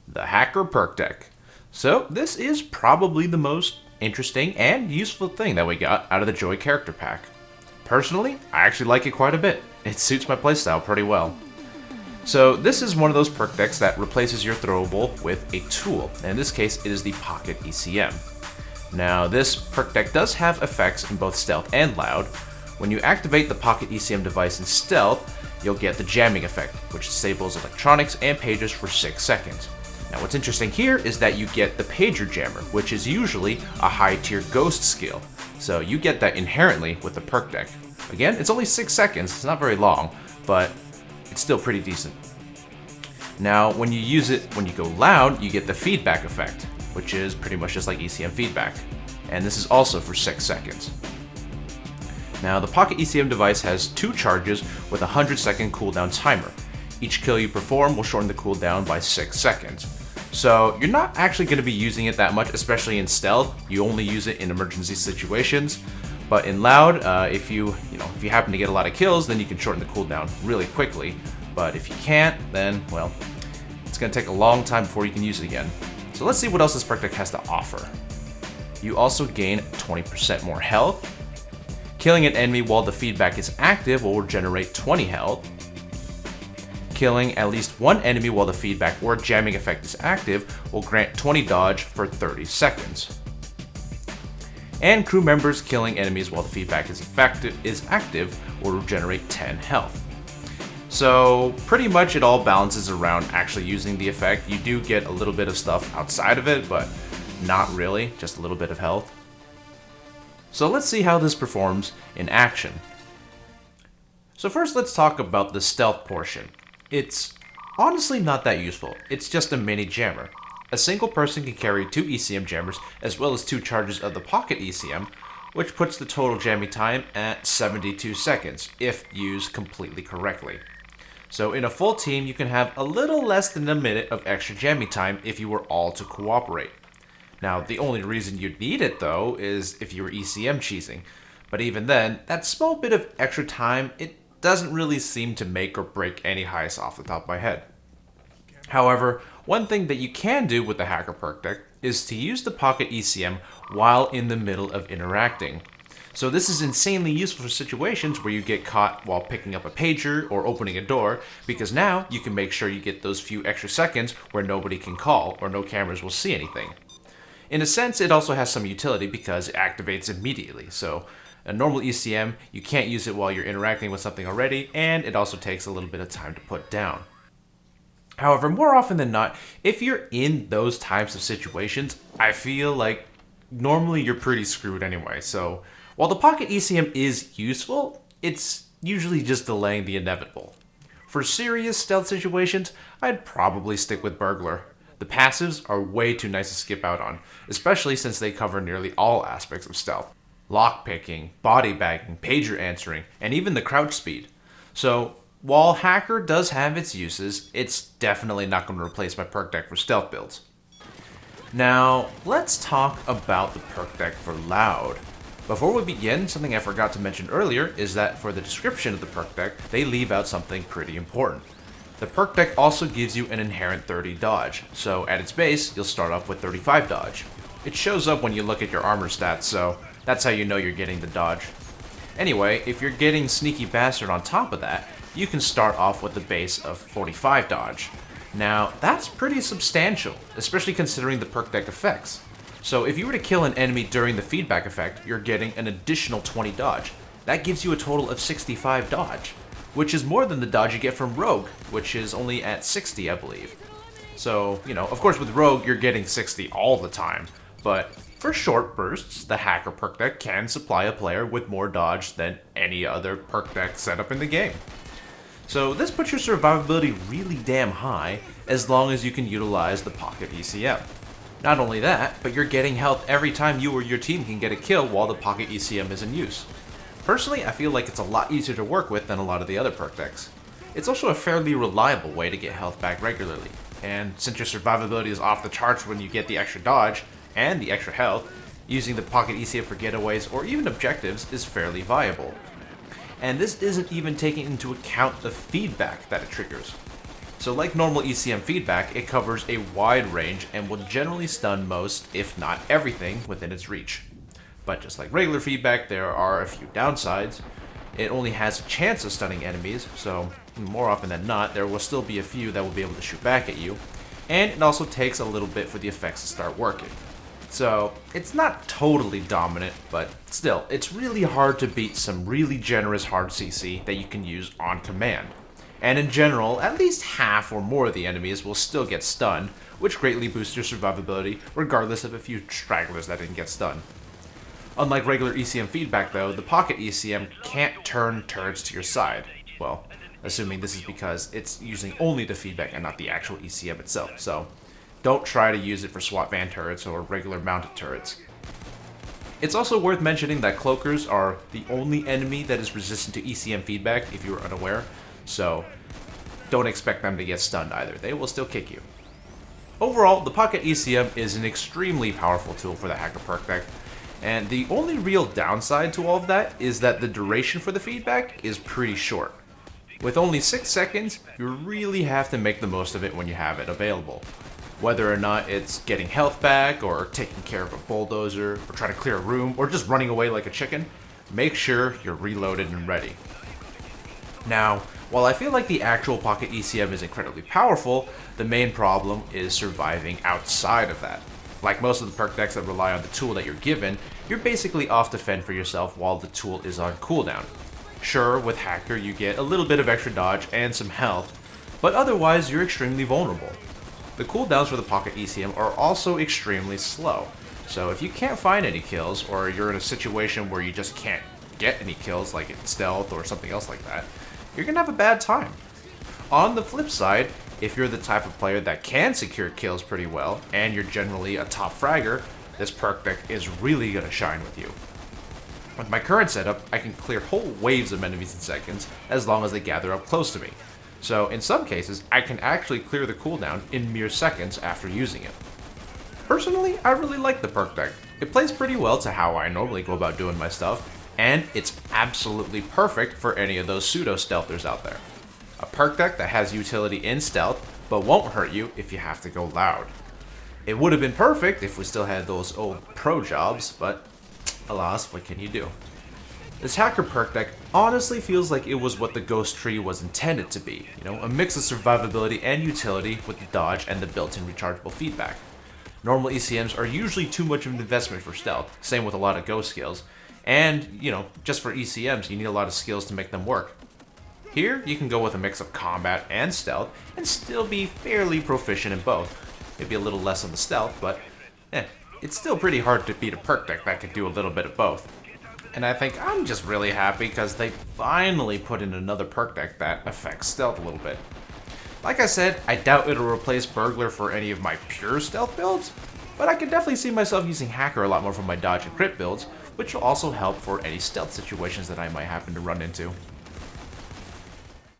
the Hacker Perk Deck. So this is probably the most interesting and useful thing that we got out of the Joy character pack. Personally, I actually like it quite a bit. It suits my playstyle pretty well. So this is one of those perk decks that replaces your throwable with a tool, and in this case it is the Pocket ECM. Now this perk deck does have effects in both stealth and loud. When you activate the Pocket ECM device in stealth, you'll get the jamming effect, which disables electronics and pages for 6 seconds. Now what's interesting here is that you get the pager jammer, which is usually a high tier ghost skill. So you get that inherently with the perk deck. Again, it's only 6 seconds, it's not very long, but it's still pretty decent. Now when you use it, when you go loud, you get the feedback effect, which is pretty much just like ECM feedback. And this is also for 6 seconds. Now the Pocket ECM device has 2 charges with a 100-second cooldown timer. Each kill you perform will shorten the cooldown by 6 seconds. So you're not actually going to be using it that much, especially in stealth. You only use it in emergency situations. But in loud, if you happen to get a lot of kills, then you can shorten the cooldown really quickly. But if you can't, then, well, it's going to take a long time before you can use it again. So let's see what else this perk deck has to offer. You also gain 20% more health. Killing an enemy while the feedback is active will regenerate 20 health. Killing at least one enemy while the feedback or jamming effect is active will grant 20 dodge for 30 seconds. And crew members killing enemies while the feedback is active will regenerate 10 health. So pretty much it all balances around actually using the effect. You do get a little bit of stuff outside of it, but not really, just a little bit of health. So let's see how this performs in action. So first let's talk about the stealth portion. It's honestly not that useful, it's just a mini jammer. A single person can carry 2 ECM jammers as well as 2 charges of the Pocket ECM, which puts the total jamming time at 72 seconds, if used completely correctly. So in a full team, you can have a little less than a minute of extra jamming time if you were all to cooperate. Now, the only reason you'd need it, though, is if you were ECM cheesing. But even then, that small bit of extra time, it doesn't really seem to make or break any heist off the top of my head. However, one thing that you can do with the Hacker Perk Deck is to use the Pocket ECM while in the middle of interacting. So this is insanely useful for situations where you get caught while picking up a pager or opening a door, because now you can make sure you get those few extra seconds where nobody can call or no cameras will see anything. In a sense, it also has some utility because it activates immediately. So a normal ECM, you can't use it while you're interacting with something already, and it also takes a little bit of time to put down. However, more often than not, if you're in those types of situations, I feel like normally you're pretty screwed anyway. So while the Pocket ECM is useful, it's usually just delaying the inevitable. For serious stealth situations, I'd probably stick with Burglar. The passives are way too nice to skip out on, especially since they cover nearly all aspects of stealth. Lockpicking, body bagging, pager answering, and even the crouch speed. So while Hacker does have its uses, it's definitely not going to replace my perk deck for stealth builds. Now, let's talk about the perk deck for loud. Before we begin, something I forgot to mention earlier is that for the description of the perk deck, they leave out something pretty important. The perk deck also gives you an inherent 30 dodge, so at its base, you'll start off with 35 dodge. It shows up when you look at your armor stats, so that's how you know you're getting the dodge. Anyway, if you're getting Sneaky Bastard on top of that, you can start off with a base of 45 dodge. Now, that's pretty substantial, especially considering the perk deck effects. So if you were to kill an enemy during the feedback effect, you're getting an additional 20 dodge. That gives you a total of 65 dodge, which is more than the dodge you get from Rogue, which is only at 60, I believe. So, of course with Rogue, you're getting 60 all the time, but for short bursts, the Hacker perk deck can supply a player with more dodge than any other perk deck setup in the game. So this puts your survivability really damn high, as long as you can utilize the Pocket ECM. Not only that, but you're getting health every time you or your team can get a kill while the Pocket ECM is in use. Personally, I feel like it's a lot easier to work with than a lot of the other perk decks. It's also a fairly reliable way to get health back regularly, and since your survivability is off the charts when you get the extra dodge and the extra health, using the Pocket ECM for getaways or even objectives is fairly viable. And this isn't even taking into account the feedback that it triggers. So like normal ECM feedback, it covers a wide range and will generally stun most, if not everything, within its reach. But just like regular feedback, there are a few downsides. It only has a chance of stunning enemies, so more often than not, there will still be a few that will be able to shoot back at you. And it also takes a little bit for the effects to start working. So it's not totally dominant, but still, it's really hard to beat some really generous hard CC that you can use on command. And in general, at least half or more of the enemies will still get stunned, which greatly boosts your survivability regardless of a few stragglers that didn't get stunned. Unlike regular ECM feedback though, the pocket ECM can't turn turrets to your side. Well, assuming this is because it's using only the feedback and not the actual ECM itself, so don't try to use it for SWAT van turrets or regular mounted turrets. It's also worth mentioning that cloakers are the only enemy that is resistant to ECM feedback if you are unaware, so don't expect them to get stunned either, they will still kick you. Overall, the pocket ECM is an extremely powerful tool for the hacker perk deck, and the only real downside to all of that is that the duration for the feedback is pretty short. With only 6 seconds, you really have to make the most of it when you have it available. Whether or not it's getting health back, or taking care of a bulldozer, or trying to clear a room, or just running away like a chicken, make sure you're reloaded and ready. Now, while I feel like the actual pocket ECM is incredibly powerful, the main problem is surviving outside of that. Like most of the perk decks that rely on the tool that you're given, you're basically off to fend for yourself while the tool is on cooldown. Sure, with Hacker you get a little bit of extra dodge and some health, but otherwise you're extremely vulnerable. The cooldowns for the pocket ECM are also extremely slow, so if you can't find any kills, or you're in a situation where you just can't get any kills, like in stealth or something else like that, you're gonna have a bad time. On the flip side, if you're the type of player that can secure kills pretty well, and you're generally a top fragger, this perk deck is really gonna shine with you. With my current setup, I can clear whole waves of enemies in seconds, as long as they gather up close to me. So in some cases, I can actually clear the cooldown in mere seconds after using it. Personally, I really like the perk deck. It plays pretty well to how I normally go about doing my stuff, and it's absolutely perfect for any of those pseudo-stealthers out there. A perk deck that has utility in stealth, but won't hurt you if you have to go loud. It would have been perfect if we still had those old pro jobs, but alas, what can you do? This hacker perk deck honestly feels like it was what the Ghost Tree was intended to be, a mix of survivability and utility with the dodge and the built-in rechargeable feedback. Normal ECMs are usually too much of an investment for stealth, same with a lot of ghost skills, and, just for ECMs you need a lot of skills to make them work. Here, you can go with a mix of combat and stealth, and still be fairly proficient in both. Maybe a little less on the stealth, but it's still pretty hard to beat a perk deck that can do a little bit of both. And I think I'm just really happy because they finally put in another perk deck that affects stealth a little bit. Like I said, I doubt it'll replace Burglar for any of my pure stealth builds, but I can definitely see myself using Hacker a lot more for my dodge and crit builds, which will also help for any stealth situations that I might happen to run into.